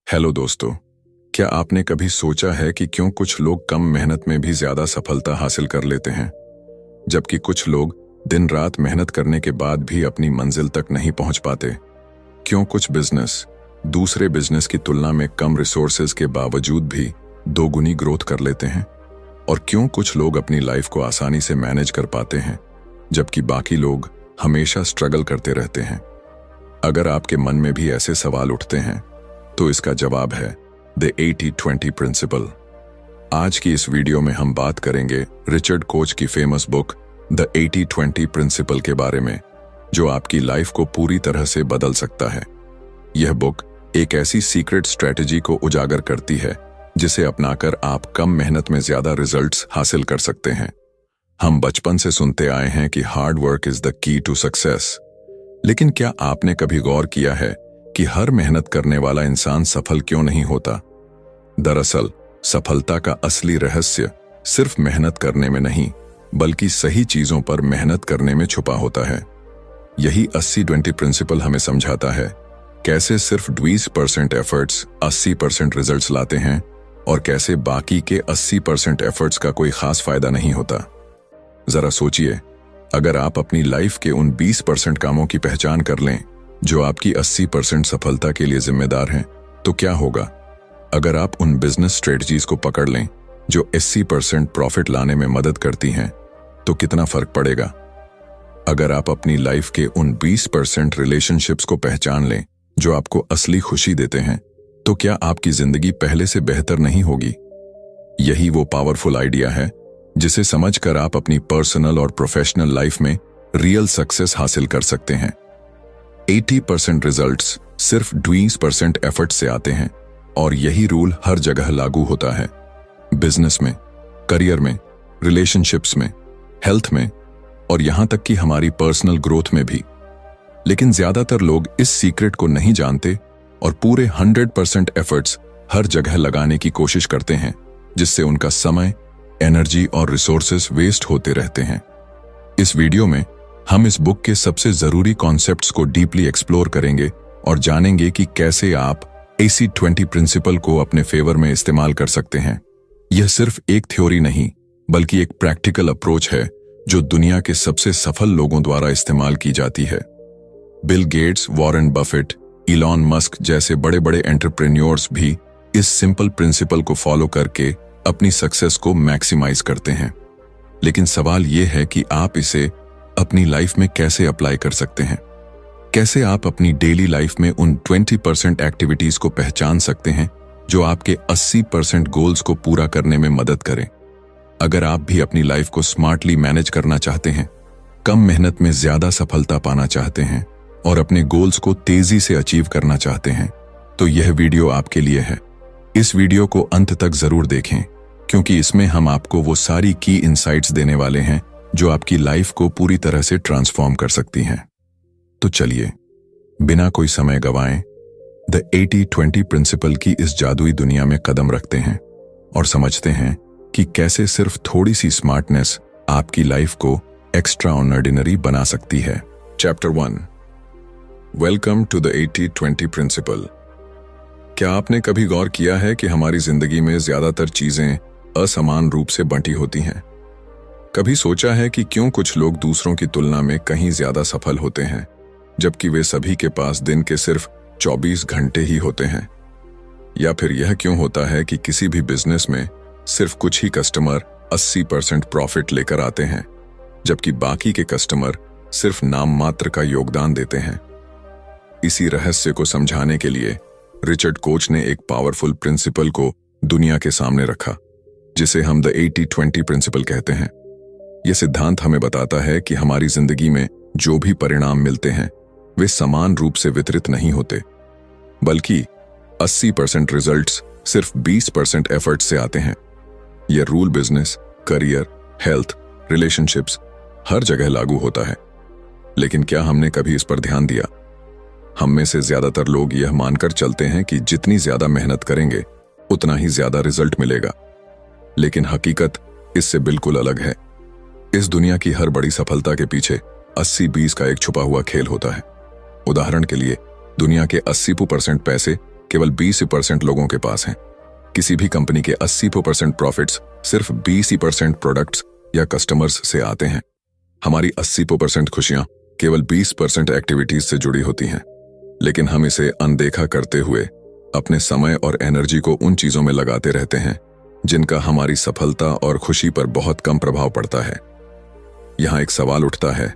Hello दोस्तों, क्या आपने कभी सोचा है कि क्यों कुछ लोग कम मेहनत में भी ज्यादा सफलता हासिल कर लेते हैं, जबकि कुछ लोग दिन रात मेहनत करने के बाद भी अपनी मंजिल तक नहीं पहुंच पाते? क्यों कुछ बिजनेस दूसरे बिजनेस की तुलना में कम रिसोर्सेज के बावजूद भी दोगुनी ग्रोथ कर लेते हैं? और क्यों कुछ लोग अपनी लाइफ को आसानी से मैनेज कर पाते हैं, जबकि बाकी लोग हमेशा स्ट्रगल करते रहते हैं? अगर आपके मन में भी ऐसे सवाल उठते हैं तो इसका जवाब है द 80-20 प्रिंसिपल। आज की इस वीडियो में हम बात करेंगे रिचर्ड कोच की फेमस बुक द 80-20 प्रिंसिपल के बारे में, जो आपकी लाइफ को पूरी तरह से बदल सकता है। यह बुक एक ऐसी सीक्रेट स्ट्रेटजी को उजागर करती है जिसे अपनाकर आप कम मेहनत में ज्यादा रिजल्ट्स हासिल कर सकते हैं। हम बचपन से सुनते आए हैं कि hard work is the key to success, लेकिन क्या आपने कभी गौर किया है कि हर मेहनत करने वाला इंसान सफल क्यों नहीं होता? दरअसल सफलता का असली रहस्य सिर्फ मेहनत करने में नहीं, बल्कि सही चीजों पर मेहनत करने में छुपा होता है। यही 80-20 प्रिंसिपल हमें समझाता है कैसे सिर्फ 20% एफर्ट्स 80% रिजल्ट्स लाते हैं और कैसे बाकी के 80% एफर्ट्स का कोई खास फायदा नहीं होता। जरा सोचिए, अगर आप अपनी लाइफ के उन 20% कामों की पहचान कर लें जो आपकी 80% सफलता के लिए जिम्मेदार हैं, तो क्या होगा? अगर आप उन बिजनेस स्ट्रेटजीज को पकड़ लें जो 80% प्रॉफिट लाने में मदद करती हैं, तो कितना फर्क पड़ेगा? अगर आप अपनी लाइफ के उन 20% रिलेशनशिप्स को पहचान लें जो आपको असली खुशी देते हैं, तो क्या आपकी जिंदगी पहले से बेहतर नहीं होगी? यही वो पावरफुल आइडिया है जिसे समझकर आप अपनी पर्सनल और प्रोफेशनल लाइफ में रियल सक्सेस हासिल कर सकते हैं। 80% रिजल्ट्स सिर्फ 20% एफर्ट से आते हैं, और यही रूल हर जगह लागू होता है। बिजनेस में, करियर में, रिलेशनशिप्स में, हेल्थ में, और यहां तक कि हमारी पर्सनल ग्रोथ में भी। लेकिन ज्यादातर लोग इस सीक्रेट को नहीं जानते और पूरे 100% एफर्ट्स हर जगह लगाने की कोशिश करते हैं, जिससे उनका समय, एनर्जी और रिसोर्सेस वेस्ट होते रहते हैं। इस वीडियो में हम इस बुक के सबसे जरूरी कॉन्सेप्ट्स को डीपली एक्सप्लोर करेंगे और जानेंगे कि कैसे आप 80-20 प्रिंसिपल को अपने फेवर में इस्तेमाल कर सकते हैं। यह सिर्फ एक थ्योरी नहीं, बल्कि एक प्रैक्टिकल अप्रोच है जो दुनिया के सबसे सफल लोगों द्वारा इस्तेमाल की जाती है। Bill Gates, Warren Buffett, Elon Musk जैसे बड़े बड़े एंटरप्रेन्योर्स भी इस सिंपल प्रिंसिपल को फॉलो करके अपनी सक्सेस को मैक्सिमाइज करते हैं। लेकिन सवाल यह है कि आप इसे अपनी लाइफ में कैसे अप्लाई कर सकते हैं? कैसे आप अपनी डेली लाइफ में उन 20% एक्टिविटीज को पहचान सकते हैं जो आपके 80% गोल्स को पूरा करने में मदद करें? अगर आप भी अपनी लाइफ को स्मार्टली मैनेज करना चाहते हैं, कम मेहनत में ज्यादा सफलता पाना चाहते हैं और अपने गोल्स को तेजी से अचीव करना चाहते हैं, तो यह वीडियो आपके लिए है। इस वीडियो को अंत तक जरूर देखें, क्योंकि इसमें हम आपको वो सारी की इनसाइट्स देने वाले हैं जो आपकी लाइफ को पूरी तरह से ट्रांसफॉर्म कर सकती हैं। तो चलिए, बिना कोई समय गंवाएं, द 80-20 प्रिंसिपल की इस जादुई दुनिया में कदम रखते हैं और समझते हैं कि कैसे सिर्फ थोड़ी सी स्मार्टनेस आपकी लाइफ को एक्स्ट्रा ऑर्डिनरी बना सकती है। Chapter 1, welcome to the 80-20 principle. क्या आपने कभी गौर किया है कि हमारी जिंदगी में ज्यादातर चीजें असमान रूप से बंटी होती हैं? कभी सोचा है कि क्यों कुछ लोग दूसरों की तुलना में कहीं ज्यादा सफल होते हैं, जबकि वे सभी के पास दिन के सिर्फ 24 घंटे ही होते हैं? या फिर यह क्यों होता है कि किसी भी बिजनेस में सिर्फ कुछ ही कस्टमर 80% प्रॉफिट लेकर आते हैं, जबकि बाकी के कस्टमर सिर्फ नाम मात्र का योगदान देते हैं? इसी रहस्य को समझाने के लिए रिचर्ड कोच ने एक पावरफुल प्रिंसिपल को दुनिया के सामने रखा, जिसे हम द 80-20 प्रिंसिपल कहते हैं। यह सिद्धांत हमें बताता है कि हमारी जिंदगी में जो भी परिणाम मिलते हैं वे समान रूप से वितरित नहीं होते, बल्कि 80% रिजल्ट्स सिर्फ 20% एफर्ट से आते हैं। यह rule business, career, health, relationships हर जगह लागू होता है। लेकिन क्या हमने कभी इस पर ध्यान दिया? हम में से ज्यादातर लोग यह मानकर चलते हैं कि जितनी ज्यादा मेहनत करेंगे उतना ही ज्यादा रिजल्ट मिलेगा। लेकिन हकीकत इससे बिल्कुल अलग है। इस दुनिया की हर बड़ी सफलता के पीछे 80-20 का एक छुपा हुआ खेल होता है। उदाहरण के लिए, दुनिया के 80% पैसे केवल 20% लोगों के पास हैं। किसी भी कंपनी के 80% प्रॉफिट्स सिर्फ 20% प्रोडक्ट्स या कस्टमर्स से आते हैं। हमारी 80% खुशियां केवल 20% एक्टिविटीज से जुड़ी होती हैं, लेकिन हम इसे अनदेखा करते हुए अपने समय और एनर्जी को उन चीजों में लगाते रहते हैं जिनका हमारी सफलता और खुशी पर बहुत कम प्रभाव पड़ता है। यहां एक सवाल उठता है,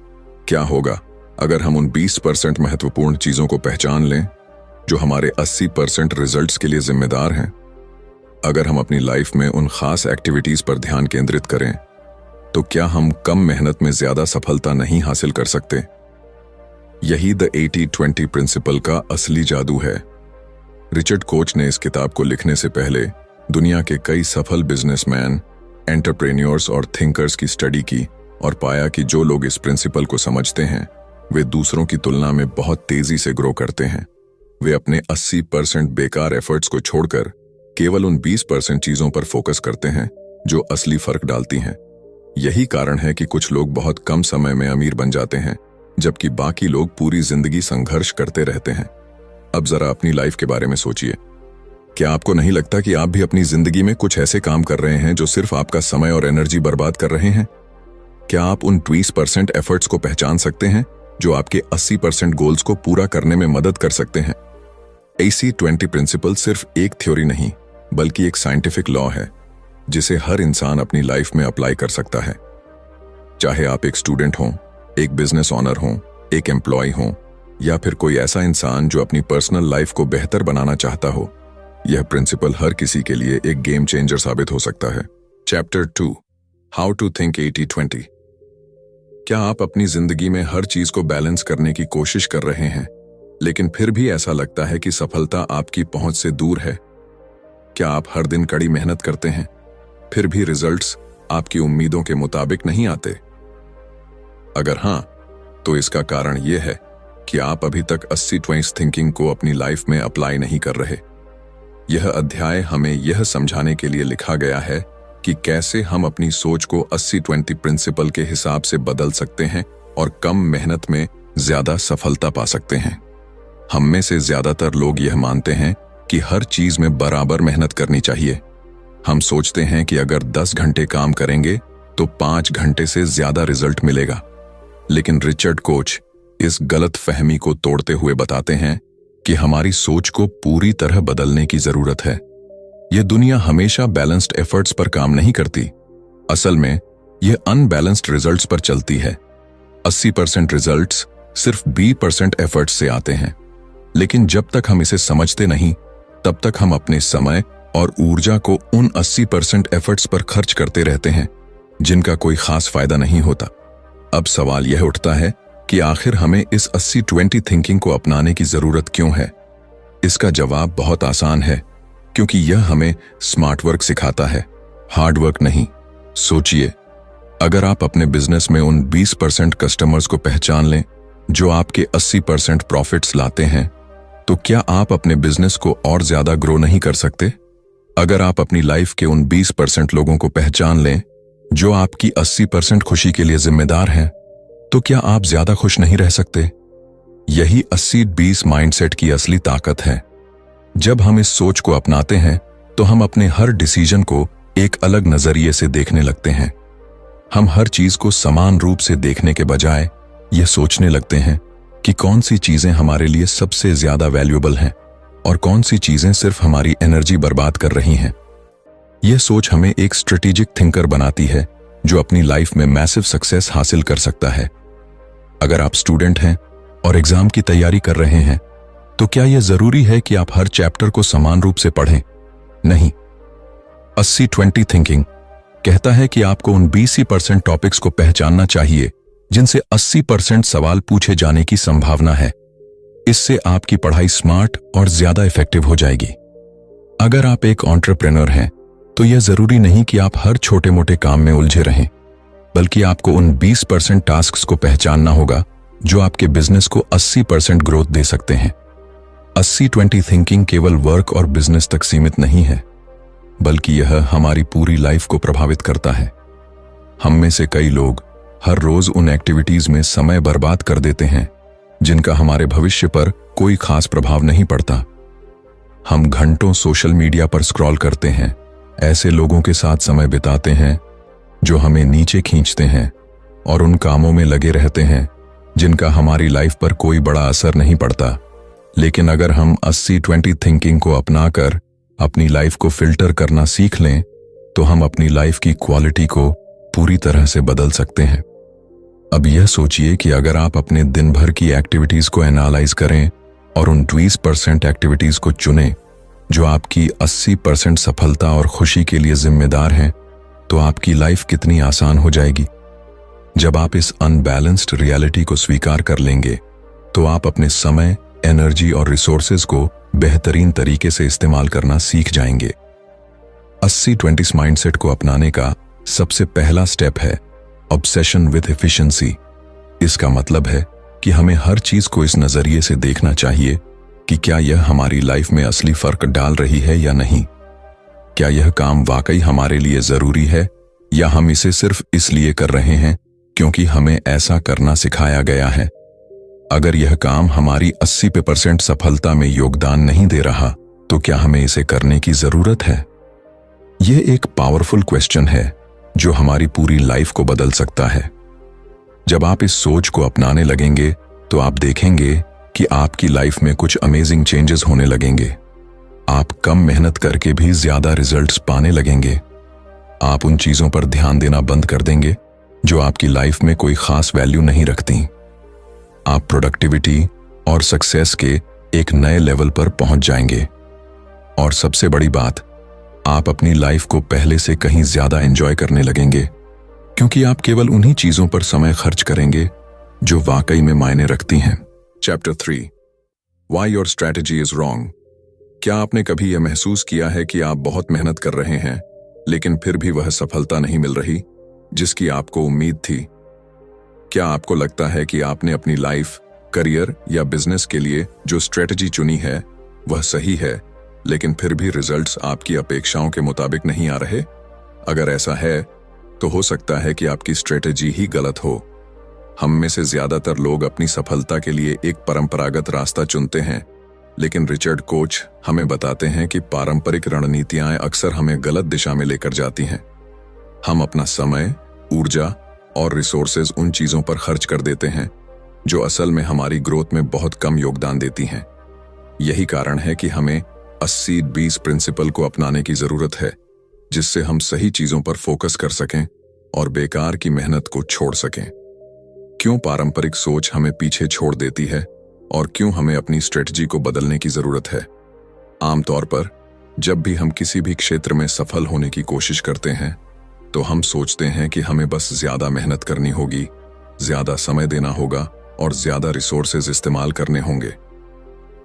क्या होगा अगर हम उन 20% महत्वपूर्ण चीजों को पहचान लें जो हमारे 80% रिजल्ट्स के लिए जिम्मेदार हैं? अगर हम अपनी लाइफ में उन खास एक्टिविटीज पर ध्यान केंद्रित करें तो क्या हम कम मेहनत में ज्यादा सफलता नहीं हासिल कर सकते? यही द 80-20 प्रिंसिपल का असली जादू है। रिचर्ड कोच ने इस किताब को लिखने से पहले दुनिया के कई सफल बिजनेसमैन, एंटरप्रेन्योर्स और थिंकर्स की स्टडी की और पाया कि जो लोग इस प्रिंसिपल को समझते हैं वे दूसरों की तुलना में बहुत तेजी से ग्रो करते हैं। वे अपने 80% बेकार एफर्ट्स को छोड़कर केवल उन 20% चीजों पर फोकस करते हैं जो असली फर्क डालती हैं। यही कारण है कि कुछ लोग बहुत कम समय में अमीर बन जाते हैं, जबकि बाकी लोग पूरी जिंदगी संघर्ष करते रहते हैं। अब जरा अपनी लाइफ के बारे में सोचिए। क्या आपको नहीं लगता कि आप भी अपनी जिंदगी में कुछ ऐसे काम कर रहे हैं जो सिर्फ आपका समय और एनर्जी बर्बाद कर रहे हैं? क्या आप उन 20% एफर्ट्स को पहचान सकते हैं जो आपके 80% गोल्स को पूरा करने में मदद कर सकते हैं? 80-20 प्रिंसिपल सिर्फ एक थ्योरी नहीं, बल्कि एक साइंटिफिक लॉ है जिसे हर इंसान अपनी लाइफ में अप्लाई कर सकता है। चाहे आप एक स्टूडेंट हों, एक बिजनेस ऑनर हों, एक एम्प्लॉय हों, या फिर कोई ऐसा इंसान जो अपनी पर्सनल लाइफ को बेहतर बनाना चाहता हो, यह प्रिंसिपल हर किसी के लिए एक गेम चेंजर साबित हो सकता है। Chapter 2, how to think 80-20। क्या आप अपनी जिंदगी में हर चीज को बैलेंस करने की कोशिश कर रहे हैं, लेकिन फिर भी ऐसा लगता है कि सफलता आपकी पहुंच से दूर है? क्या आप हर दिन कड़ी मेहनत करते हैं, फिर भी रिजल्ट्स आपकी उम्मीदों के मुताबिक नहीं आते? अगर हां, तो इसका कारण यह है कि आप अभी तक 80-20 थिंकिंग को अपनी लाइफ में अप्लाई नहीं कर रहे। यह अध्याय हमें यह समझाने के लिए लिखा गया है कि कैसे हम अपनी सोच को 80-20 प्रिंसिपल के हिसाब से बदल सकते हैं और कम मेहनत में ज्यादा सफलता पा सकते हैं। हम में से ज्यादातर लोग यह मानते हैं कि हर चीज में बराबर मेहनत करनी चाहिए। हम सोचते हैं कि अगर 10 घंटे काम करेंगे तो 5 घंटे से ज्यादा रिजल्ट मिलेगा। लेकिन रिचर्ड कोच इस गलत फहमी को तोड़ते हुए बताते हैं कि हमारी सोच को पूरी तरह बदलने की जरूरत है। यह दुनिया हमेशा बैलेंस्ड एफर्ट्स पर काम नहीं करती। असल में यह अनबैलेंस्ड रिजल्ट्स पर चलती है। 80% रिजल्ट्स सिर्फ 20% एफर्ट्स से आते हैं, लेकिन जब तक हम इसे समझते नहीं, तब तक हम अपने समय और ऊर्जा को उन 80% एफर्ट्स पर खर्च करते रहते हैं जिनका कोई खास फायदा नहीं होता। अब सवाल यह उठता है कि आखिर हमें इस 80-20 थिंकिंग को अपनाने की जरूरत क्यों है? इसका जवाब बहुत आसान है, क्योंकि यह हमें स्मार्ट वर्क सिखाता है, हार्ड वर्क नहीं। सोचिए, अगर आप अपने बिजनेस में उन 20% कस्टमर्स को पहचान लें जो आपके 80% प्रॉफिट्स लाते हैं, तो क्या आप अपने बिजनेस को और ज्यादा ग्रो नहीं कर सकते? अगर आप अपनी लाइफ के उन 20% लोगों को पहचान लें जो आपकी 80% खुशी के लिए जिम्मेदार हैं, तो क्या आप ज्यादा खुश नहीं रह सकते? यही 80-20 माइंडसेट की असली ताकत है। जब हम इस सोच को अपनाते हैं तो हम अपने हर डिसीजन को एक अलग नजरिए से देखने लगते हैं। हम हर चीज को समान रूप से देखने के बजाय यह सोचने लगते हैं कि कौन सी चीजें हमारे लिए सबसे ज्यादा वैल्यूएबल हैं और कौन सी चीजें सिर्फ हमारी एनर्जी बर्बाद कर रही हैं। यह सोच हमें एक स्ट्रेटेजिक थिंकर बनाती है जो अपनी लाइफ में मैसिव सक्सेस हासिल कर सकता है। अगर आप स्टूडेंट हैं और एग्जाम की तैयारी कर रहे हैं, तो क्या यह जरूरी है कि आप हर चैप्टर को समान रूप से पढ़ें? नहीं। 80-20 थिंकिंग कहता है कि आपको उन 20% टॉपिक्स को पहचानना चाहिए जिनसे 80% सवाल पूछे जाने की संभावना है। इससे आपकी पढ़ाई स्मार्ट और ज्यादा इफेक्टिव हो जाएगी। अगर आप एक एंटरप्रेन्योर हैं, तो यह जरूरी नहीं कि आप हर छोटे मोटे काम में उलझे रहें, बल्कि आपको उन 20% टास्क्स को पहचानना होगा जो आपके बिजनेस को 80% ग्रोथ दे सकते हैं। 80-20 थिंकिंग केवल वर्क और बिजनेस तक सीमित नहीं है, बल्कि यह हमारी पूरी लाइफ को प्रभावित करता है। हम में से कई लोग हर रोज उन एक्टिविटीज में समय बर्बाद कर देते हैं जिनका हमारे भविष्य पर कोई खास प्रभाव नहीं पड़ता। हम घंटों सोशल मीडिया पर स्क्रॉल करते हैं, ऐसे लोगों के साथ समय बिताते हैं जो हमें नीचे खींचते हैं और उन कामों में लगे रहते हैं जिनका हमारी लाइफ पर कोई बड़ा असर नहीं पड़ता। लेकिन अगर हम 80-20 थिंकिंग को अपनाकर अपनी लाइफ को फिल्टर करना सीख लें तो हम अपनी लाइफ की क्वालिटी को पूरी तरह से बदल सकते हैं। अब यह सोचिए कि अगर आप अपने दिन भर की एक्टिविटीज को एनालाइज करें और उन 20% एक्टिविटीज को चुनें जो आपकी 80% सफलता और खुशी के लिए जिम्मेदार हैं, तो आपकी लाइफ कितनी आसान हो जाएगी। जब आप इस अनबैलेंस्ड रियलिटी को स्वीकार कर लेंगे तो आप अपने समय, एनर्जी और रिसोर्सेज को बेहतरीन तरीके से इस्तेमाल करना सीख जाएंगे। 80-20 माइंडसेट को अपनाने का सबसे पहला स्टेप है ऑब्सेशन विद एफिशिएंसी। इसका मतलब है कि हमें हर चीज को इस नजरिए से देखना चाहिए कि क्या यह हमारी लाइफ में असली फर्क डाल रही है या नहीं। क्या यह काम वाकई हमारे लिए जरूरी है या हम इसे सिर्फ इसलिए कर रहे हैं क्योंकि हमें ऐसा करना सिखाया गया है। अगर यह काम हमारी 80% सफलता में योगदान नहीं दे रहा तो क्या हमें इसे करने की जरूरत है। यह एक पावरफुल क्वेश्चन है जो हमारी पूरी लाइफ को बदल सकता है। जब आप इस सोच को अपनाने लगेंगे तो आप देखेंगे कि आपकी लाइफ में कुछ अमेजिंग चेंजेस होने लगेंगे। आप कम मेहनत करके भी ज्यादा रिजल्ट्स पाने लगेंगे। आप उन चीजों पर ध्यान देना बंद कर देंगे जो आपकी लाइफ में कोई खास वैल्यू नहीं रखती। आप प्रोडक्टिविटी और सक्सेस के एक नए लेवल पर पहुंच जाएंगे। और सबसे बड़ी बात, आप अपनी लाइफ को पहले से कहीं ज्यादा एंजॉय करने लगेंगे क्योंकि आप केवल उन्हीं चीजों पर समय खर्च करेंगे जो वाकई में मायने रखती हैं। Chapter 3, why your strategy is wrong. क्या आपने कभी यह महसूस किया है कि आप बहुत मेहनत कर रहे हैं लेकिन फिर भी वह सफलता नहीं मिल रही जिसकी आपको उम्मीद थी? क्या आपको लगता है कि आपने अपनी लाइफ, करियर या बिजनेस के लिए जो स्ट्रेटजी चुनी है वह सही है, लेकिन फिर भी रिजल्ट्स आपकी अपेक्षाओं के मुताबिक नहीं आ रहे? अगर ऐसा है तो हो सकता है कि आपकी स्ट्रेटजी ही गलत हो। हम में से ज्यादातर लोग अपनी सफलता के लिए एक परंपरागत रास्ता चुनते हैं, लेकिन रिचर्ड कोच हमें बताते हैं कि पारंपरिक रणनीतियां अक्सर हमें गलत दिशा में लेकर जाती हैं। हम अपना समय, ऊर्जा और रिसोर्सेज उन चीजों पर खर्च कर देते हैं जो असल में हमारी ग्रोथ में बहुत कम योगदान देती हैं। यही कारण है कि हमें 80-20 प्रिंसिपल को अपनाने की जरूरत है, जिससे हम सही चीजों पर फोकस कर सकें और बेकार की मेहनत को छोड़ सकें। क्यों पारंपरिक सोच हमें पीछे छोड़ देती है और क्यों हमें अपनी स्ट्रेटजी को बदलने की जरूरत है? आमतौर पर जब भी हम किसी भी क्षेत्र में सफल होने की कोशिश करते हैं तो हम सोचते हैं कि हमें बस ज्यादा मेहनत करनी होगी, ज्यादा समय देना होगा और ज्यादा रिसोर्सेज इस्तेमाल करने होंगे।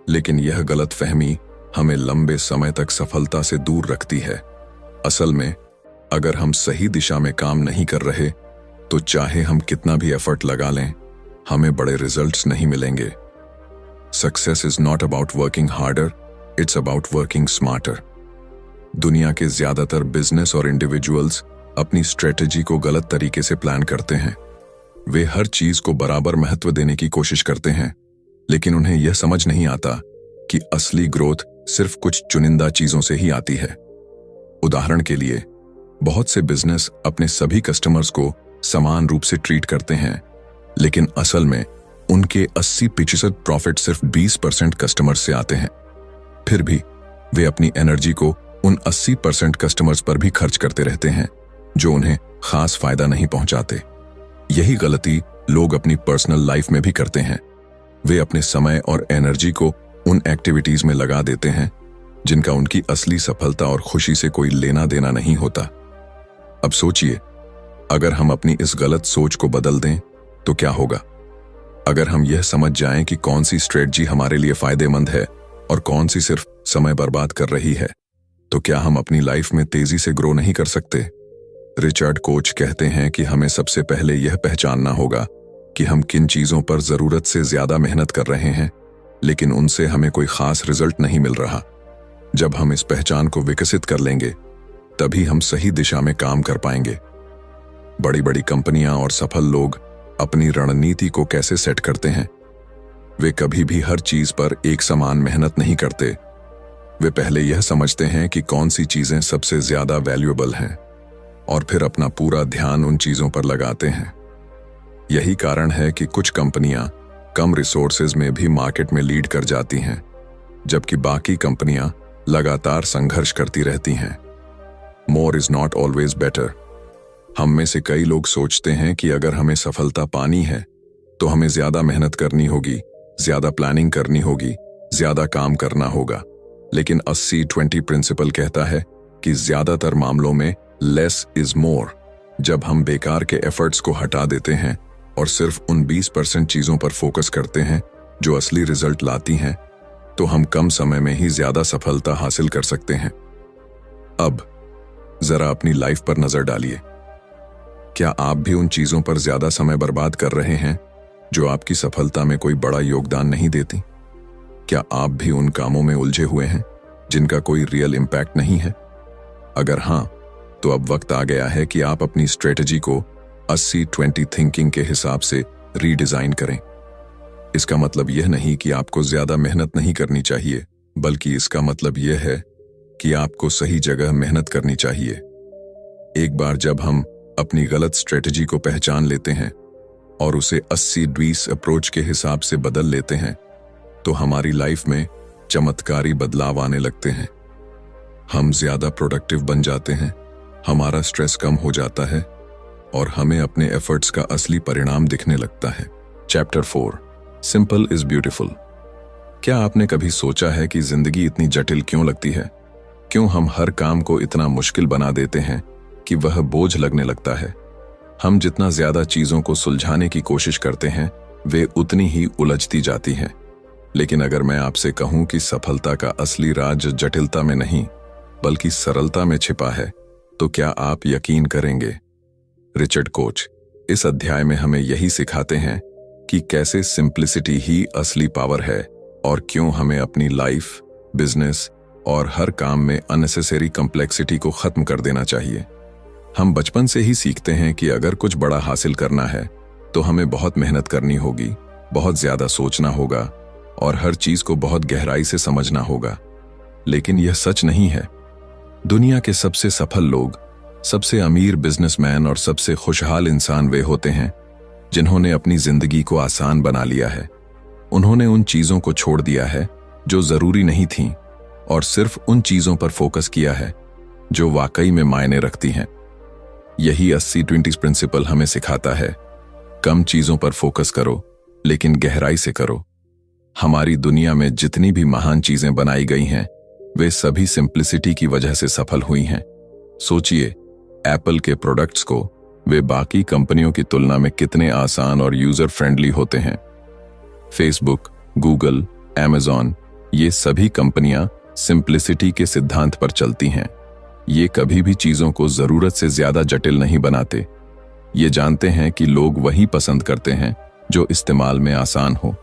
लेकिन यह गलतफहमी हमें लंबे समय तक सफलता से दूर रखती है। असल में अगर हम सही दिशा में काम नहीं कर रहे तो चाहे हम कितना भी एफर्ट लगा लें, हमें बड़े रिजल्ट्स नहीं मिलेंगे। Success is not about working harder, it's about working smarter. दुनिया के ज्यादातर बिजनेस और इंडिविजुअल्स अपनी स्ट्रेटजी को गलत तरीके से प्लान करते हैं। वे हर चीज को बराबर महत्व देने की कोशिश करते हैं, लेकिन उन्हें यह समझ नहीं आता कि असली ग्रोथ सिर्फ कुछ चुनिंदा चीजों से ही आती है। उदाहरण के लिए, बहुत से बिजनेस अपने सभी कस्टमर्स को समान रूप से ट्रीट करते हैं, लेकिन असल में उनके 80% प्रॉफिट सिर्फ 20% कस्टमर्स से आते हैं। फिर भी वे अपनी एनर्जी को उन 80% कस्टमर्स पर भी खर्च करते रहते हैं जो उन्हें खास फायदा नहीं पहुंचाते। यही गलती लोग अपनी पर्सनल लाइफ में भी करते हैं। वे अपने समय और एनर्जी को उन एक्टिविटीज में लगा देते हैं जिनका उनकी असली सफलता और खुशी से कोई लेना देना नहीं होता। अब सोचिए, अगर हम अपनी इस गलत सोच को बदल दें तो क्या होगा? अगर हम यह समझ जाएं कि कौन सी स्ट्रेटजी हमारे लिए फायदेमंद है और कौन सी सिर्फ समय बर्बाद कर रही है, तो क्या हम अपनी लाइफ में तेजी से ग्रो नहीं कर सकते? रिचर्ड कोच कहते हैं कि हमें सबसे पहले यह पहचानना होगा कि हम किन चीजों पर जरूरत से ज्यादा मेहनत कर रहे हैं, लेकिन उनसे हमें कोई खास रिजल्ट नहीं मिल रहा। जब हम इस पहचान को विकसित कर लेंगे, तभी हम सही दिशा में काम कर पाएंगे। बड़ी बड़ी कंपनियां और सफल लोग अपनी रणनीति को कैसे सेट करते हैं? वे कभी भी हर चीज पर एक समान मेहनत नहीं करते। वे पहले यह समझते हैं कि कौन सी चीजें सबसे ज्यादा वैल्यूएबल हैं और फिर अपना पूरा ध्यान उन चीजों पर लगाते हैं। यही कारण है कि कुछ कंपनियां कम रिसोर्सेज में भी मार्केट में लीड कर जाती हैं, जबकि बाकी कंपनियां लगातार संघर्ष करती रहती हैं। More is not always better. हम में से कई लोग सोचते हैं कि अगर हमें सफलता पानी है तो हमें ज्यादा मेहनत करनी होगी, ज्यादा प्लानिंग करनी होगी, ज्यादा काम करना होगा। लेकिन 80-20 प्रिंसिपल कहता है कि ज्यादातर मामलों में लेस इज मोर। जब हम बेकार के एफर्ट्स को हटा देते हैं और सिर्फ उन 20% चीजों पर फोकस करते हैं जो असली रिजल्ट लाती हैं, तो हम कम समय में ही ज्यादा सफलता हासिल कर सकते हैं। अब जरा अपनी लाइफ पर नजर डालिए। क्या आप भी उन चीजों पर ज्यादा समय बर्बाद कर रहे हैं जो आपकी सफलता में कोई बड़ा योगदान नहीं देती? क्या आप भी उन कामों में उलझे हुए हैं जिनका कोई रियल इम्पैक्ट नहीं है? अगर हां, तो अब वक्त आ गया है कि आप अपनी स्ट्रेटजी को 80-20 थिंकिंग के हिसाब से रीडिजाइन करें। इसका मतलब यह नहीं कि आपको ज्यादा मेहनत नहीं करनी चाहिए, बल्कि इसका मतलब यह है कि आपको सही जगह मेहनत करनी चाहिए। एक बार जब हम अपनी गलत स्ट्रेटजी को पहचान लेते हैं और उसे 80-20 अप्रोच के हिसाब से बदल लेते हैं, तो हमारी लाइफ में चमत्कारी बदलाव आने लगते हैं। हम ज्यादा प्रोडक्टिव बन जाते हैं, हमारा स्ट्रेस कम हो जाता है और हमें अपने एफर्ट्स का असली परिणाम दिखने लगता है। Chapter 4, simple is beautiful. क्या आपने कभी सोचा है कि जिंदगी इतनी जटिल क्यों लगती है? क्यों हम हर काम को इतना मुश्किल बना देते हैं कि वह बोझ लगने लगता है? हम जितना ज्यादा चीजों को सुलझाने की कोशिश करते हैं, वे उतनी ही उलझती जाती हैं। लेकिन अगर मैं आपसे कहूं कि सफलता का असली राज जटिलता में नहीं, बल्कि सरलता में छिपा है, तो क्या आप यकीन करेंगे? रिचर्ड कोच इस अध्याय में हमें यही सिखाते हैं कि कैसे सिंप्लिसिटी ही असली पावर है और क्यों हमें अपनी लाइफ, बिजनेस और हर काम में अननेसेसरी कॉम्प्लेक्सिटी को खत्म कर देना चाहिए। हम बचपन से ही सीखते हैं कि अगर कुछ बड़ा हासिल करना है तो हमें बहुत मेहनत करनी होगी, बहुत ज्यादा सोचना होगा और हर चीज को बहुत गहराई से समझना होगा। लेकिन यह सच नहीं है। दुनिया के सबसे सफल लोग, सबसे अमीर बिजनेसमैन और सबसे खुशहाल इंसान वे होते हैं जिन्होंने अपनी जिंदगी को आसान बना लिया है। उन्होंने उन चीजों को छोड़ दिया है जो जरूरी नहीं थीं और सिर्फ उन चीजों पर फोकस किया है जो वाकई में मायने रखती हैं। यही 80-20 प्रिंसिपल हमें सिखाता है, कम चीजों पर फोकस करो लेकिन गहराई से करो। हमारी दुनिया में जितनी भी महान चीजें बनाई गई हैं, वे सभी सिंप्लिसिटी की वजह से सफल हुई हैं। सोचिए, एप्पल के प्रोडक्ट्स को वे बाकी कंपनियों की तुलना में कितने आसान और यूजर फ्रेंडली होते हैं। फेसबुक, गूगल, अमेज़न, ये सभी कंपनियां सिंप्लिसिटी के सिद्धांत पर चलती हैं। ये कभी भी चीजों को जरूरत से ज्यादा जटिल नहीं बनाते। ये जानते हैं कि लोग वही पसंद करते हैं जो इस्तेमाल में आसान हो।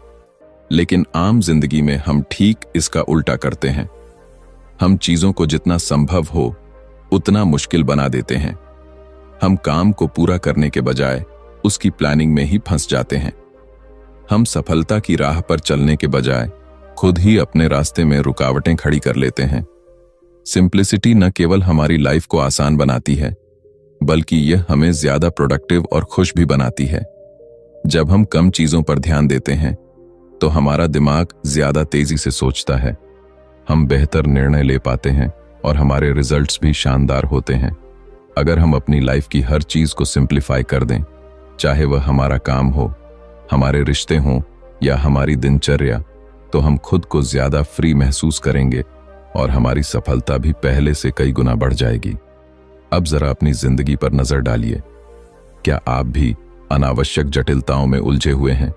लेकिन आम जिंदगी में हम ठीक इसका उल्टा करते हैं। हम चीजों को जितना संभव हो उतना मुश्किल बना देते हैं। हम काम को पूरा करने के बजाय उसकी प्लानिंग में ही फंस जाते हैं। हम सफलता की राह पर चलने के बजाय खुद ही अपने रास्ते में रुकावटें खड़ी कर लेते हैं। सिंप्लिसिटी न केवल हमारी लाइफ को आसान बनाती है, बल्कि यह हमें ज्यादा प्रोडक्टिव और खुश भी बनाती है। जब हम कम चीजों पर ध्यान देते हैं, तो हमारा दिमाग ज्यादा तेजी से सोचता है, हम बेहतर निर्णय ले पाते हैं और हमारे रिजल्ट्स भी शानदार होते हैं। अगर हम अपनी लाइफ की हर चीज को सिंप्लीफाई कर दें, चाहे वह हमारा काम हो, हमारे रिश्ते हों या हमारी दिनचर्या, तो हम खुद को ज्यादा फ्री महसूस करेंगे और हमारी सफलता भी पहले से कई गुना बढ़ जाएगी। अब जरा अपनी जिंदगी पर नजर डालिए। क्या आप भी अनावश्यक जटिलताओं में उलझे हुए हैं?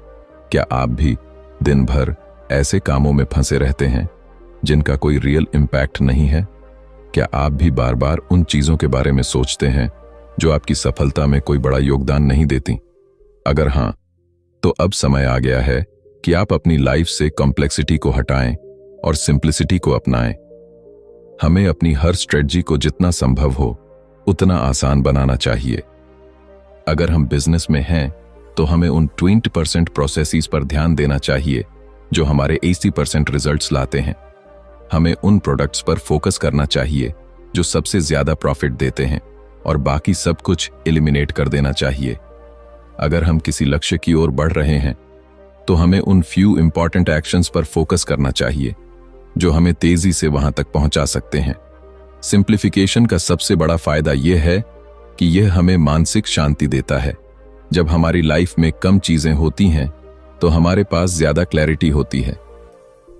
क्या आप भी दिन भर ऐसे कामों में फंसे रहते हैं जिनका कोई रियल इम्पैक्ट नहीं है? क्या आप भी बार बार उन चीजों के बारे में सोचते हैं जो आपकी सफलता में कोई बड़ा योगदान नहीं देती? अगर हां, तो अब समय आ गया है कि आप अपनी लाइफ से कॉम्प्लेक्सिटी को हटाएं और सिंप्लिसिटी को अपनाएं। हमें अपनी हर स्ट्रेटजी को जितना संभव हो उतना आसान बनाना चाहिए। अगर हम बिजनेस में हैं, तो हमें उन 20% प्रोसेसेस पर ध्यान देना चाहिए जो हमारे 80% रिजल्ट्स लाते हैं। हमें उन प्रोडक्ट्स पर फोकस करना चाहिए जो सबसे ज्यादा प्रॉफिट देते हैं और बाकी सब कुछ एलिमिनेट कर देना चाहिए। अगर हम किसी लक्ष्य की ओर बढ़ रहे हैं तो हमें उन फ्यू इंपॉर्टेंट एक्शंस पर फोकस करना चाहिए जो हमें तेजी से वहां तक पहुंचा सकते हैं। सिंप्लीफिकेशन का सबसे बड़ा फायदा यह है कि यह हमें मानसिक शांति देता है। जब हमारी लाइफ में कम चीजें होती हैं तो हमारे पास ज्यादा क्लैरिटी होती है।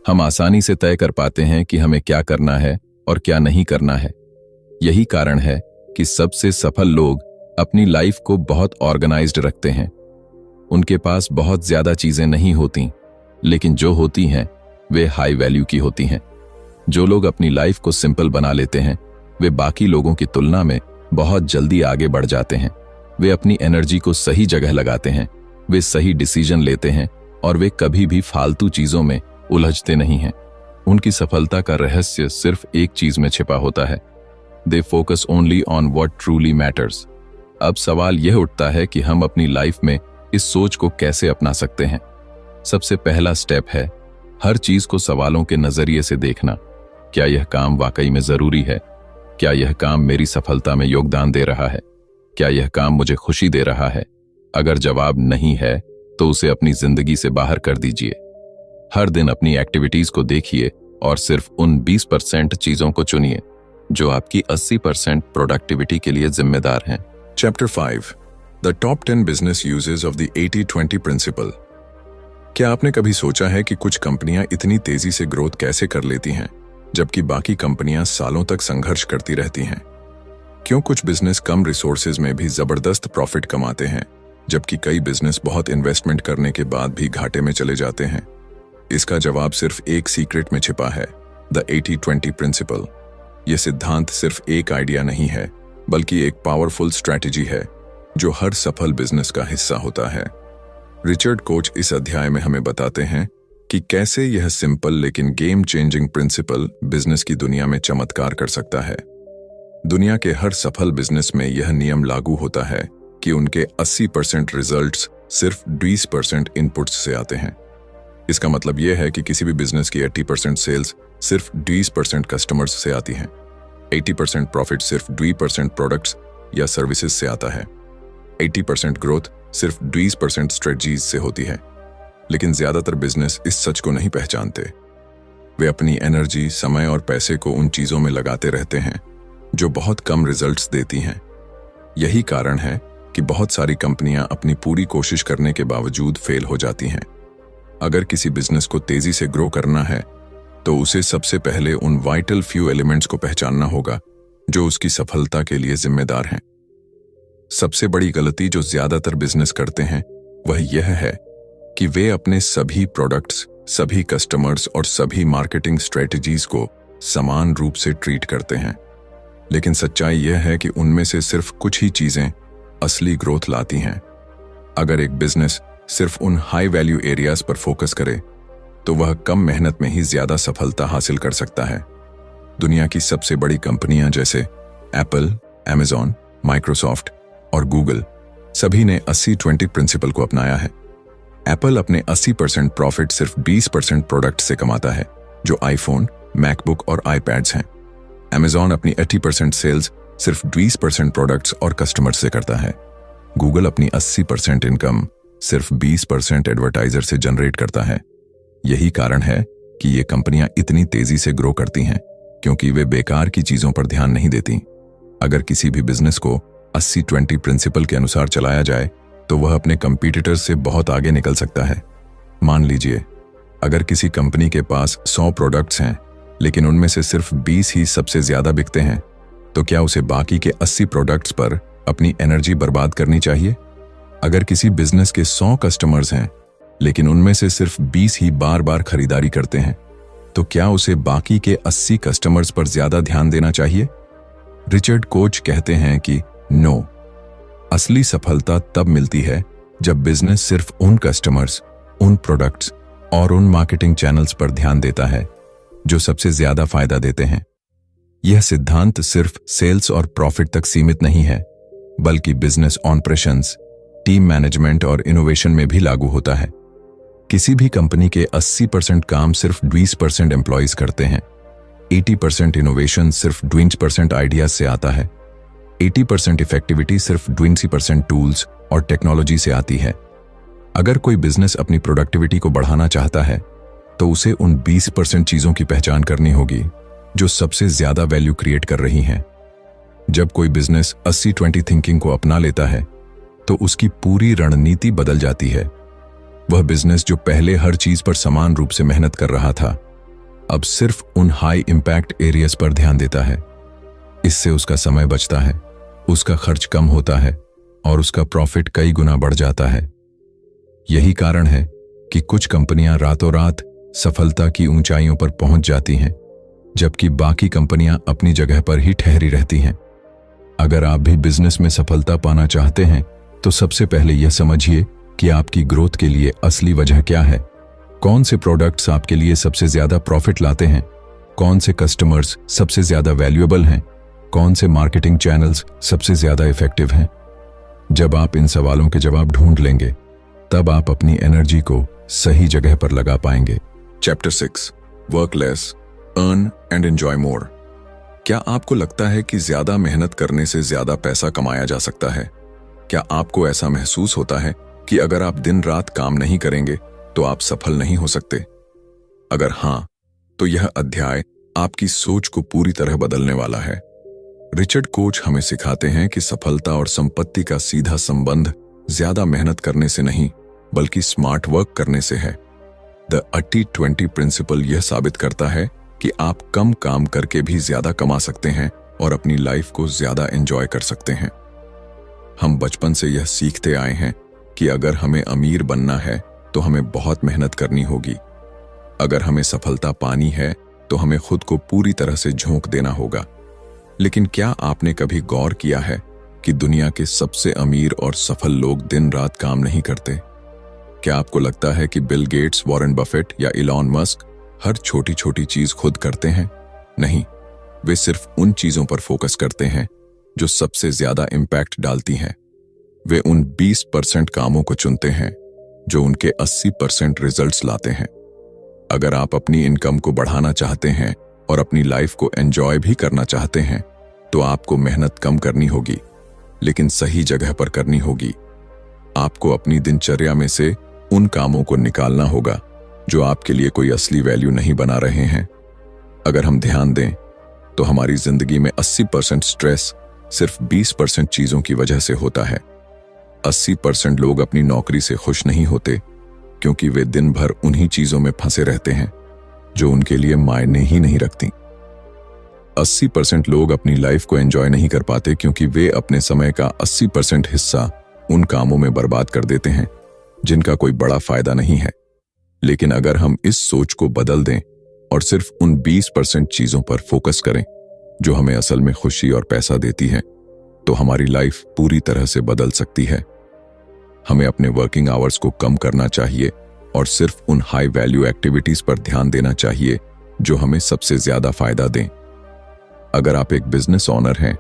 हम आसानी से तय कर पाते हैं कि हमें क्या करना है और क्या नहीं करना है। यही कारण है कि सबसे सफल लोग अपनी लाइफ को बहुत ऑर्गेनाइज्ड रखते हैं। उनके पास बहुत ज्यादा चीजें नहीं होती, लेकिन जो होती हैं वे हाई वैल्यू की होती हैं। जो लोग अपनी लाइफ को सिंपल बना लेते हैं वे बाकी लोगों की तुलना में बहुत जल्दी आगे बढ़ जाते हैं। वे अपनी एनर्जी को सही जगह लगाते हैं, वे सही डिसीजन लेते हैं और वे कभी भी फालतू चीजों में उलझते नहीं हैं। उनकी सफलता का रहस्य सिर्फ एक चीज में छिपा होता है। They focus only on what truly matters. अब सवाल यह उठता है कि हम अपनी लाइफ में इस सोच को कैसे अपना सकते हैं। सबसे पहला स्टेप है हर चीज को सवालों के नजरिए से देखना। क्या यह काम वाकई में जरूरी है? क्या यह काम मेरी सफलता में योगदान दे रहा है? क्या यह काम मुझे खुशी दे रहा है? अगर जवाब नहीं है तो उसे अपनी जिंदगी से बाहर कर दीजिए। हर दिन अपनी एक्टिविटीज को देखिए और सिर्फ उन 20% चीजों को चुनिए जो आपकी 80% प्रोडक्टिविटी के लिए जिम्मेदार हैं। Chapter 5 The Top 10 Business Uses of the 80-20 Principle। क्या आपने कभी सोचा है कि कुछ कंपनियां इतनी तेजी से ग्रोथ कैसे कर लेती हैं जबकि बाकी कंपनियां सालों तक संघर्ष करती रहती हैं? क्यों कुछ बिजनेस कम रिसोर्सेज में भी जबरदस्त प्रॉफिट कमाते हैं जबकि कई बिजनेस बहुत इन्वेस्टमेंट करने के बाद भी घाटे में चले जाते हैं? इसका जवाब सिर्फ एक सीक्रेट में छिपा है, द 80-20 प्रिंसिपल। यह सिद्धांत सिर्फ एक आइडिया नहीं है बल्कि एक पावरफुल स्ट्रैटेजी है जो हर सफल बिजनेस का हिस्सा होता है। रिचर्ड कोच इस अध्याय में हमें बताते हैं कि कैसे यह सिंपल लेकिन गेम चेंजिंग प्रिंसिपल बिजनेस की दुनिया में चमत्कार कर सकता है। दुनिया के हर सफल बिजनेस में यह नियम लागू होता है कि उनके 80% रिजल्ट्स सिर्फ 20% इनपुट्स से आते हैं। इसका मतलब यह है कि किसी भी बिजनेस की 80% सेल्स सिर्फ 20% कस्टमर्स से आती हैं। 80% प्रॉफिट सिर्फ 20% प्रोडक्ट्स या सर्विसेज से आता है। 80% ग्रोथ सिर्फ 20% स्ट्रेटजीज से होती है। लेकिन ज्यादातर बिजनेस इस सच को नहीं पहचानते। वे अपनी एनर्जी, समय और पैसे को उन चीजों में लगाते रहते हैं जो बहुत कम रिजल्ट्स देती हैं। यही कारण है कि बहुत सारी कंपनियां अपनी पूरी कोशिश करने के बावजूद फेल हो जाती हैं। अगर किसी बिजनेस को तेजी से ग्रो करना है तो उसे सबसे पहले उन वाइटल फ्यू एलिमेंट्स को पहचानना होगा जो उसकी सफलता के लिए जिम्मेदार हैं। सबसे बड़ी गलती जो ज्यादातर बिजनेस करते हैं वह यह है कि वे अपने सभी प्रोडक्ट्स, सभी कस्टमर्स और सभी मार्केटिंग स्ट्रेटजीज को समान रूप से ट्रीट करते हैं। लेकिन सच्चाई यह है कि उनमें से सिर्फ कुछ ही चीजें असली ग्रोथ लाती हैं। अगर एक बिजनेस सिर्फ उन हाई वैल्यू एरियाज पर फोकस करे तो वह कम मेहनत में ही ज्यादा सफलता हासिल कर सकता है। दुनिया की सबसे बड़ी कंपनियां जैसे एप्पल, अमेज़न, माइक्रोसॉफ्ट और गूगल सभी ने 80-20 प्रिंसिपल को अपनाया है। एप्पल अपने 80% प्रॉफिट सिर्फ 20% प्रोडक्ट से कमाता है जो आईफोन, मैकबुक और आईपैड्स हैं। अमेज़न अपनी 80% सेल्स सिर्फ 20% प्रोडक्ट्स और कस्टमर्स से करता है। गूगल अपनी 80% इनकम सिर्फ 20% एडवर्टाइजर से जनरेट करता है। यही कारण है कि ये कंपनियां इतनी तेजी से ग्रो करती हैं क्योंकि वे बेकार की चीजों पर ध्यान नहीं देती। अगर किसी भी बिजनेस को 80-20 प्रिंसिपल के अनुसार चलाया जाए तो वह अपने कंपीटिटर्स से बहुत आगे निकल सकता है। मान लीजिए अगर किसी कंपनी के पास 100 प्रोडक्ट्स हैं लेकिन उनमें से सिर्फ 20 ही सबसे ज्यादा बिकते हैं, तो क्या उसे बाकी के 80 प्रोडक्ट्स पर अपनी एनर्जी बर्बाद करनी चाहिए? अगर किसी बिजनेस के 100 कस्टमर्स हैं लेकिन उनमें से सिर्फ 20 ही बार बार खरीदारी करते हैं, तो क्या उसे बाकी के 80 कस्टमर्स पर ज्यादा ध्यान देना चाहिए? रिचर्ड कोच कहते हैं कि नो, असली सफलता तब मिलती है जब बिजनेस सिर्फ उन कस्टमर्स, उन प्रोडक्ट्स और उन मार्केटिंग चैनल्स पर ध्यान देता है जो सबसे ज्यादा फायदा देते हैं। यह सिद्धांत सिर्फ सेल्स और प्रॉफिट तक सीमित नहीं है बल्कि बिजनेस ऑपरेशंस, टीम मैनेजमेंट और इनोवेशन में भी लागू होता है। किसी भी कंपनी के 80% काम सिर्फ 20% एम्प्लॉइज करते हैं, 80% इनोवेशन सिर्फ 20% आइडियाज से आता है। 80% इफेक्टिविटी सिर्फ 20% टूल्स और टेक्नोलॉजी से आती है। अगर कोई बिजनेस अपनी प्रोडक्टिविटी को बढ़ाना चाहता है तो उसे उन 20% चीजों की पहचान करनी होगी जो सबसे ज्यादा वैल्यू क्रिएट कर रही हैं। जब कोई बिजनेस 80-20 थिंकिंग को अपना लेता है तो उसकी पूरी रणनीति बदल जाती है। वह बिजनेस जो पहले हर चीज पर समान रूप से मेहनत कर रहा था, अब सिर्फ उन हाई इंपैक्ट एरियाज पर ध्यान देता है। इससे उसका समय बचता है, उसका खर्च कम होता है और उसका प्रॉफिट कई गुना बढ़ जाता है। यही कारण है कि कुछ कंपनियां रातों रात सफलता की ऊंचाइयों पर पहुंच जाती हैं, जबकि बाकी कंपनियां अपनी जगह पर ही ठहरी रहती हैं। अगर आप भी बिजनेस में सफलता पाना चाहते हैं तो सबसे पहले यह समझिए कि आपकी ग्रोथ के लिए असली वजह क्या है। कौन से प्रोडक्ट्स आपके लिए सबसे ज्यादा प्रॉफिट लाते हैं, कौन से कस्टमर्स सबसे ज्यादा वैल्यूएबल हैं, कौन से मार्केटिंग चैनल्स सबसे ज्यादा इफेक्टिव हैं। जब आप इन सवालों के जवाब ढूंढ लेंगे तब आप अपनी एनर्जी को सही जगह पर लगा पाएंगे। Chapter 6 work less, earn and enjoy मोर। क्या आपको लगता है कि ज्यादा मेहनत करने से ज्यादा पैसा कमाया जा सकता है? क्या आपको ऐसा महसूस होता है कि अगर आप दिन रात काम नहीं करेंगे तो आप सफल नहीं हो सकते? अगर हां, तो यह अध्याय आपकी सोच को पूरी तरह बदलने वाला है। रिचर्ड कोच हमें सिखाते हैं कि सफलता और संपत्ति का सीधा संबंध ज्यादा मेहनत करने से नहीं, बल्कि स्मार्ट वर्क करने से है। द 80-20 प्रिंसिपल यह साबित करता है कि आप कम काम करके भी ज्यादा कमा सकते हैं और अपनी लाइफ को ज्यादा एंजॉय कर सकते हैं। हम बचपन से यह सीखते आए हैं कि अगर हमें अमीर बनना है तो हमें बहुत मेहनत करनी होगी। अगर हमें सफलता पानी है तो हमें खुद को पूरी तरह से झोंक देना होगा। लेकिन क्या आपने कभी गौर किया है कि दुनिया के सबसे अमीर और सफल लोग दिन रात काम नहीं करते? क्या आपको लगता है कि बिल गेट्स, वॉरेन बफेट या इलॉन मस्क हर छोटी छोटी चीज खुद करते हैं? नहीं, वे सिर्फ उन चीजों पर फोकस करते हैं जो सबसे ज्यादा इंपैक्ट डालती हैं। वे उन 20% कामों को चुनते हैं जो उनके 80% रिजल्ट्स लाते हैं। अगर आप अपनी इनकम को बढ़ाना चाहते हैं और अपनी लाइफ को एंजॉय भी करना चाहते हैं तो आपको मेहनत कम करनी होगी, लेकिन सही जगह पर करनी होगी। आपको अपनी दिनचर्या में से उन कामों को निकालना होगा जो आपके लिए कोई असली वैल्यू नहीं बना रहे हैं। अगर हम ध्यान दें तो हमारी जिंदगी में 80% स्ट्रेस सिर्फ 20% चीजों की वजह से होता है। 80% लोग अपनी नौकरी से खुश नहीं होते क्योंकि वे दिन भर उन्हीं चीजों में फंसे रहते हैं जो उनके लिए मायने ही नहीं रखती। 80% लोग अपनी लाइफ को एंजॉय नहीं कर पाते क्योंकि वे अपने समय का 80% हिस्सा उन कामों में बर्बाद कर देते हैं जिनका कोई बड़ा फायदा नहीं है। लेकिन अगर हम इस सोच को बदल दें और सिर्फ उन 20% चीजों पर फोकस करें जो हमें असल में खुशी और पैसा देती है, तो हमारी लाइफ पूरी तरह से बदल सकती है। हमें अपने वर्किंग आवर्स को कम करना चाहिए और सिर्फ उन हाई वैल्यू एक्टिविटीज पर ध्यान देना चाहिए जो हमें सबसे ज्यादा फायदा दें। अगर आप एक बिजनेस ओनर हैं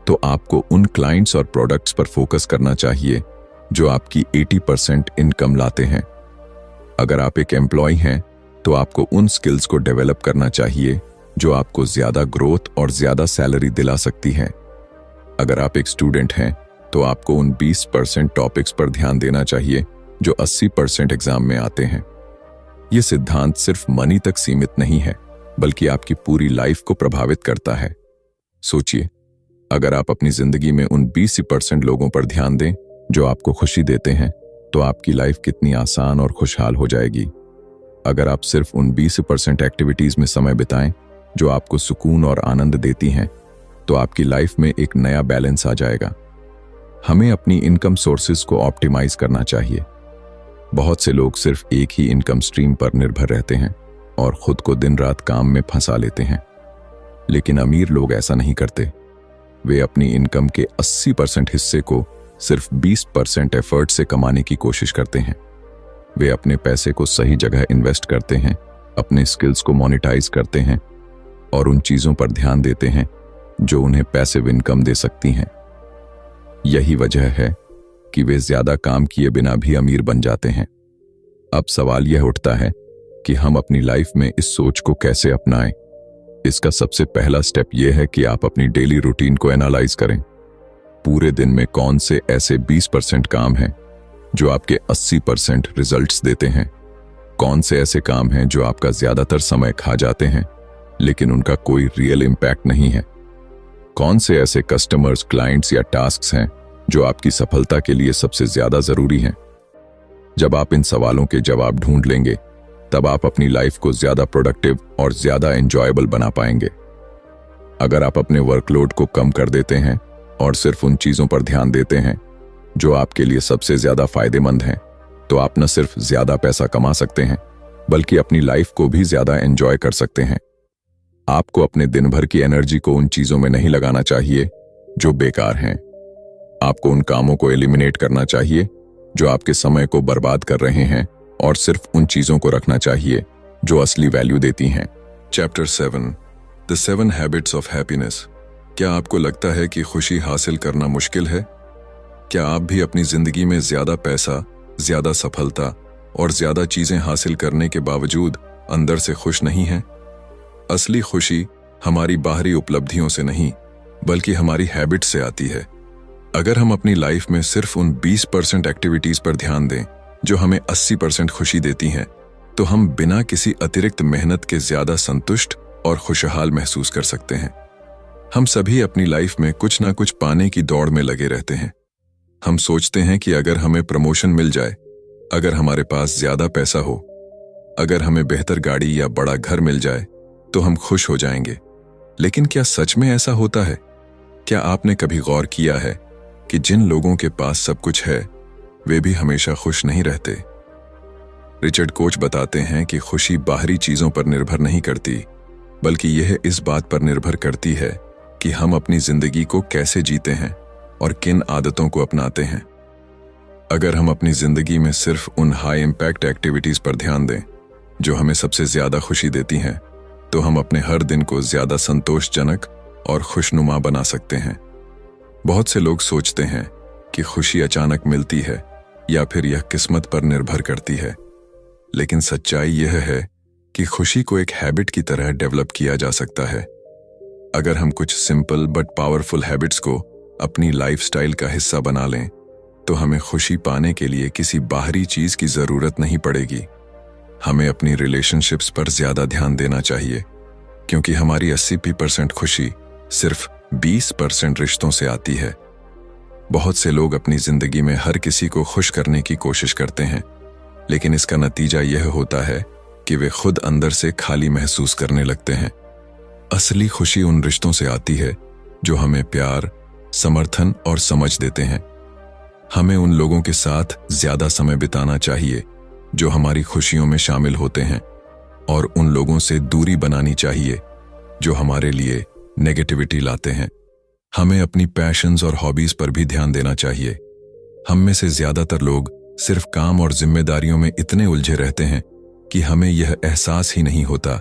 तो आपको उन क्लाइंट्स और प्रोडक्ट्स पर फोकस करना चाहिए जो आपकी 80% इनकम लाते हैं। अगर आप एक एम्प्लॉय हैं तो आपको उन स्किल्स को डेवलप करना चाहिए जो आपको ज्यादा ग्रोथ और ज्यादा सैलरी दिला सकती हैं। अगर आप एक स्टूडेंट हैं तो आपको उन 20% टॉपिक्स पर ध्यान देना चाहिए जो 80% एग्जाम में आते हैं। यह सिद्धांत सिर्फ मनी तक सीमित नहीं है, बल्कि आपकी पूरी लाइफ को प्रभावित करता है। सोचिए, अगर आप अपनी जिंदगी में उन 20% लोगों पर ध्यान दें जो आपको खुशी देते हैं, तो आपकी लाइफ कितनी आसान और खुशहाल हो जाएगी। अगर आप सिर्फ उन 20% एक्टिविटीज में समय बिताएं जो आपको सुकून और आनंद देती हैं, तो आपकी लाइफ में एक नया बैलेंस आ जाएगा। हमें अपनी इनकम सोर्सेज को ऑप्टिमाइज करना चाहिए। बहुत से लोग सिर्फ एक ही इनकम स्ट्रीम पर निर्भर रहते हैं और खुद को दिन रात काम में फंसा लेते हैं। लेकिन अमीर लोग ऐसा नहीं करते। वे अपनी इनकम के 80% हिस्से को सिर्फ 20% एफर्ट से कमाने की कोशिश करते हैं। वे अपने पैसे को सही जगह इन्वेस्ट करते हैं, अपने स्किल्स को मोनेटाइज करते हैं और उन चीजों पर ध्यान देते हैं जो उन्हें पैसिव इनकम दे सकती हैं। यही वजह है कि वे ज्यादा काम किए बिना भी अमीर बन जाते हैं। अब सवाल यह उठता है कि हम अपनी लाइफ में इस सोच को कैसे अपनाएं। इसका सबसे पहला स्टेप यह है कि आप अपनी डेली रूटीन को एनालाइज करें। पूरे दिन में कौन से ऐसे 20% काम हैं जो आपके 80% रिजल्ट्स देते हैं? कौन से ऐसे काम हैं जो आपका ज्यादातर समय खा जाते हैं लेकिन उनका कोई रियल इम्पैक्ट नहीं है? कौन से ऐसे कस्टमर्स, क्लाइंट्स या टास्क्स हैं जो आपकी सफलता के लिए सबसे ज्यादा जरूरी हैं? जब आप इन सवालों के जवाब ढूंढ लेंगे तब आप अपनी लाइफ को ज्यादा प्रोडक्टिव और ज्यादा एंजॉयबल बना पाएंगे। अगर आप अपने वर्कलोड को कम कर देते हैं और सिर्फ उन चीजों पर ध्यान देते हैं जो आपके लिए सबसे ज्यादा फायदेमंद हैं, तो आप न सिर्फ ज्यादा पैसा कमा सकते हैं बल्कि अपनी लाइफ को भी ज्यादा एंजॉय कर सकते हैं। आपको अपने दिन भर की एनर्जी को उन चीजों में नहीं लगाना चाहिए जो बेकार हैं। आपको उन कामों को एलिमिनेट करना चाहिए जो आपके समय को बर्बाद कर रहे हैं और सिर्फ उन चीजों को रखना चाहिए जो असली वैल्यू देती हैं। Chapter 7 the 7 habits of happiness. क्या आपको लगता है कि खुशी हासिल करना मुश्किल है? क्या आप भी अपनी जिंदगी में ज्यादा पैसा, ज्यादा सफलता और ज्यादा चीजें हासिल करने के बावजूद अंदर से खुश नहीं हैं? असली खुशी हमारी बाहरी उपलब्धियों से नहीं बल्कि हमारी हैबिट से आती है। अगर हम अपनी लाइफ में सिर्फ उन 20% एक्टिविटीज पर ध्यान दें जो हमें 80% खुशी देती हैं, तो हम बिना किसी अतिरिक्त मेहनत के ज्यादा संतुष्ट और खुशहाल महसूस कर सकते हैं। हम सभी अपनी लाइफ में कुछ ना कुछ पाने की दौड़ में लगे रहते हैं। हम सोचते हैं कि अगर हमें प्रमोशन मिल जाए, अगर हमारे पास ज्यादा पैसा हो, अगर हमें बेहतर गाड़ी या बड़ा घर मिल जाए तो हम खुश हो जाएंगे। लेकिन क्या सच में ऐसा होता है? क्या आपने कभी गौर किया है कि जिन लोगों के पास सब कुछ है वे भी हमेशा खुश नहीं रहते? रिचर्ड कोच बताते हैं कि खुशी बाहरी चीजों पर निर्भर नहीं करती बल्कि यह इस बात पर निर्भर करती है कि हम अपनी जिंदगी को कैसे जीते हैं और किन आदतों को अपनाते हैं। अगर हम अपनी जिंदगी में सिर्फ उन हाई इंपैक्ट एक्टिविटीज पर ध्यान दें जो हमें सबसे ज्यादा खुशी देती हैं, तो हम अपने हर दिन को ज्यादा संतोषजनक और खुशनुमा बना सकते हैं। बहुत से लोग सोचते हैं कि खुशी अचानक मिलती है या फिर यह किस्मत पर निर्भर करती है, लेकिन सच्चाई यह है कि खुशी को एक हैबिट की तरह डेवलप किया जा सकता है। अगर हम कुछ सिंपल बट पावरफुल हैबिट्स को अपनी लाइफस्टाइल का हिस्सा बना लें, तो हमें खुशी पाने के लिए किसी बाहरी चीज की जरूरत नहीं पड़ेगी। हमें अपनी रिलेशनशिप्स पर ज्यादा ध्यान देना चाहिए, क्योंकि हमारी 80% खुशी सिर्फ 20% रिश्तों से आती है। बहुत से लोग अपनी जिंदगी में हर किसी को खुश करने की कोशिश करते हैं, लेकिन इसका नतीजा यह होता है कि वे खुद अंदर से खाली महसूस करने लगते हैं। असली खुशी उन रिश्तों से आती है जो हमें प्यार, समर्थन और समझ देते हैं। हमें उन लोगों के साथ ज्यादा समय बिताना चाहिए जो हमारी खुशियों में शामिल होते हैं, और उन लोगों से दूरी बनानी चाहिए जो हमारे लिए नेगेटिविटी लाते हैं। हमें अपनी पैशंस और हॉबीज पर भी ध्यान देना चाहिए। हम में से ज्यादातर लोग सिर्फ काम और जिम्मेदारियों में इतने उलझे रहते हैं कि हमें यह एहसास ही नहीं होता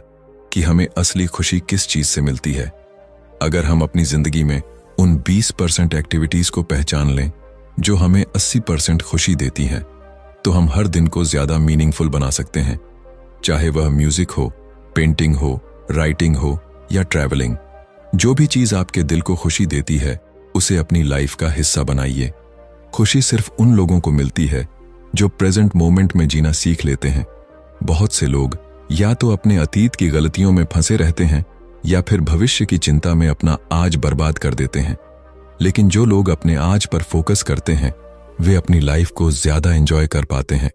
कि हमें असली खुशी किस चीज से मिलती है। अगर हम अपनी जिंदगी में उन 20% एक्टिविटीज को पहचान लें जो हमें 80% खुशी देती हैं, तो हम हर दिन को ज्यादा मीनिंगफुल बना सकते हैं। चाहे वह म्यूजिक हो, पेंटिंग हो, राइटिंग हो या ट्रैवलिंग, जो भी चीज आपके दिल को खुशी देती है उसे अपनी लाइफ का हिस्सा बनाइए। खुशी सिर्फ उन लोगों को मिलती है जो प्रेजेंट मोमेंट में जीना सीख लेते हैं। बहुत से लोग या तो अपने अतीत की गलतियों में फंसे रहते हैं या फिर भविष्य की चिंता में अपना आज बर्बाद कर देते हैं। लेकिन जो लोग अपने आज पर फोकस करते हैं वे अपनी लाइफ को ज्यादा एंजॉय कर पाते हैं।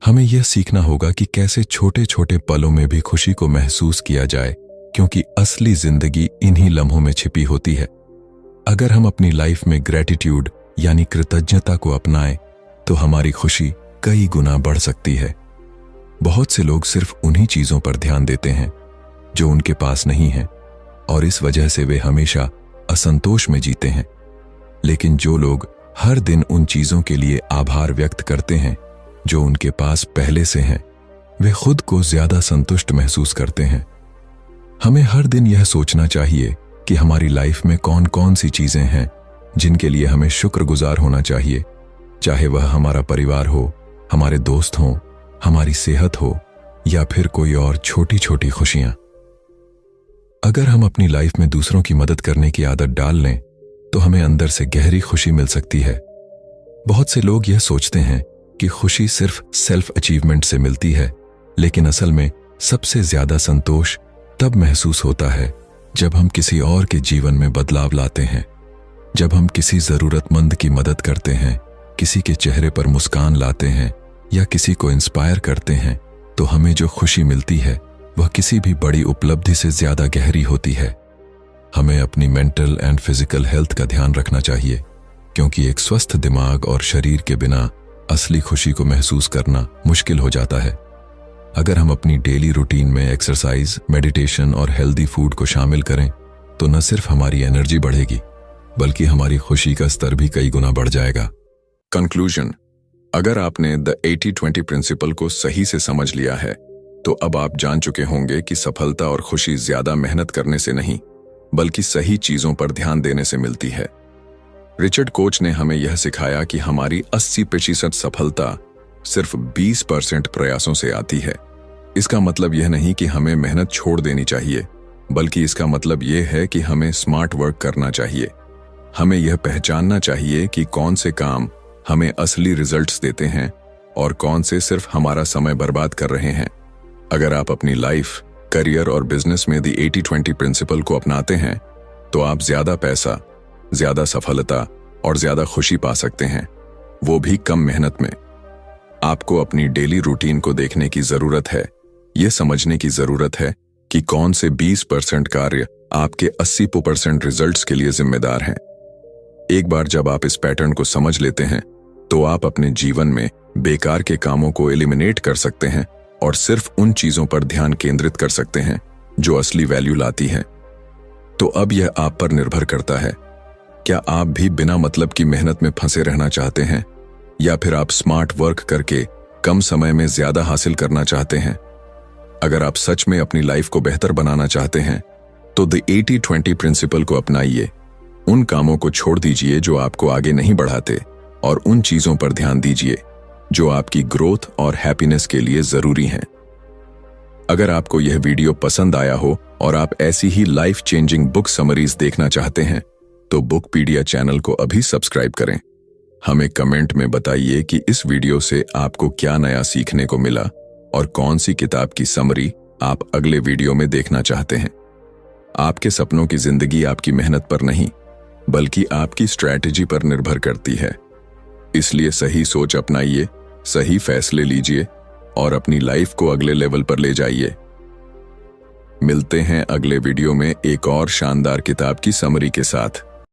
हमें यह सीखना होगा कि कैसे छोटे छोटे पलों में भी खुशी को महसूस किया जाए, क्योंकि असली जिंदगी इन्हीं लम्हों में छिपी होती है। अगर हम अपनी लाइफ में ग्रेटिट्यूड यानी कृतज्ञता को अपनाएं, तो हमारी खुशी कई गुना बढ़ सकती है। बहुत से लोग सिर्फ उन्हीं चीजों पर ध्यान देते हैं जो उनके पास नहीं है, और इस वजह से वे हमेशा असंतोष में जीते हैं। लेकिन जो लोग हर दिन उन चीजों के लिए आभार व्यक्त करते हैं जो उनके पास पहले से हैं, वे खुद को ज्यादा संतुष्ट महसूस करते हैं। हमें हर दिन यह सोचना चाहिए कि हमारी लाइफ में कौन कौन सी चीजें हैं जिनके लिए हमें शुक्रगुजार होना चाहिए, चाहे वह हमारा परिवार हो, हमारे दोस्त हों, हमारी सेहत हो या फिर कोई और छोटी छोटी खुशियां। अगर हम अपनी लाइफ में दूसरों की मदद करने की आदत डाल लें तो हमें अंदर से गहरी खुशी मिल सकती है। बहुत से लोग यह सोचते हैं कि खुशी सिर्फ सेल्फ अचीवमेंट से मिलती है, लेकिन असल में सबसे ज्यादा संतोष तब महसूस होता है जब हम किसी और के जीवन में बदलाव लाते हैं। जब हम किसी जरूरतमंद की मदद करते हैं, किसी के चेहरे पर मुस्कान लाते हैं या किसी को इंस्पायर करते हैं, तो हमें जो खुशी मिलती है वह किसी भी बड़ी उपलब्धि से ज्यादा गहरी होती है। हमें अपनी मेंटल एंड फिजिकल हेल्थ का ध्यान रखना चाहिए, क्योंकि एक स्वस्थ दिमाग और शरीर के बिना असली खुशी को महसूस करना मुश्किल हो जाता है। अगर हम अपनी डेली रूटीन में एक्सरसाइज, मेडिटेशन और हेल्दी फूड को शामिल करें तो न सिर्फ हमारी एनर्जी बढ़ेगी बल्कि हमारी खुशी का स्तर भी कई गुना बढ़ जाएगा। कंक्लूजन, अगर आपने द 80-20 प्रिंसिपल को सही से समझ लिया है तो अब आप जान चुके होंगे कि सफलता और खुशी ज्यादा मेहनत करने से नहीं बल्कि सही चीजों पर ध्यान देने से मिलती है। रिचर्ड कोच ने हमें यह सिखाया कि हमारी 80% सफलता सिर्फ 20% प्रयासों से आती है। इसका मतलब यह नहीं कि हमें मेहनत छोड़ देनी चाहिए, बल्कि इसका मतलब यह है कि हमें स्मार्ट वर्क करना चाहिए। हमें यह पहचानना चाहिए कि कौन से काम हमें असली रिजल्ट्स देते हैं और कौन से सिर्फ हमारा समय बर्बाद कर रहे हैं। अगर आप अपनी लाइफ, करियर और बिजनेस में द 80-20 प्रिंसिपल को अपनाते हैं तो आप ज्यादा पैसा, ज्यादा सफलता और ज्यादा खुशी पा सकते हैं, वो भी कम मेहनत में। आपको अपनी डेली रूटीन को देखने की जरूरत है, यह समझने की जरूरत है कि कौन से 20% कार्य आपके 80% रिजल्ट्स के लिए जिम्मेदार हैं। एक बार जब आप इस पैटर्न को समझ लेते हैं तो आप अपने जीवन में बेकार के कामों को एलिमिनेट कर सकते हैं और सिर्फ उन चीजों पर ध्यान केंद्रित कर सकते हैं जो असली वैल्यू लाती हैं। तो अब यह आप पर निर्भर करता है, क्या आप भी बिना मतलब की मेहनत में फंसे रहना चाहते हैं या फिर आप स्मार्ट वर्क करके कम समय में ज्यादा हासिल करना चाहते हैं। अगर आप सच में अपनी लाइफ को बेहतर बनाना चाहते हैं तो द 80-20 प्रिंसिपल को अपनाइए। उन कामों को छोड़ दीजिए जो आपको आगे नहीं बढ़ाते और उन चीजों पर ध्यान दीजिए जो आपकी ग्रोथ और हैप्पीनेस के लिए जरूरी हैं। अगर आपको यह वीडियो पसंद आया हो और आप ऐसी ही लाइफ चेंजिंग बुक समरीज देखना चाहते हैं तो बुकपीडिया चैनल को अभी सब्सक्राइब करें। हमें कमेंट में बताइए कि इस वीडियो से आपको क्या नया सीखने को मिला और कौन सी किताब की समरी आप अगले वीडियो में देखना चाहते हैं। आपके सपनों की जिंदगी आपकी मेहनत पर नहीं बल्कि आपकी स्ट्रैटेजी पर निर्भर करती है। इसलिए सही सोच अपनाइए, सही फैसले लीजिए और अपनी लाइफ को अगले लेवल पर ले जाइए। मिलते हैं अगले वीडियो में एक और शानदार किताब की समरी के साथ।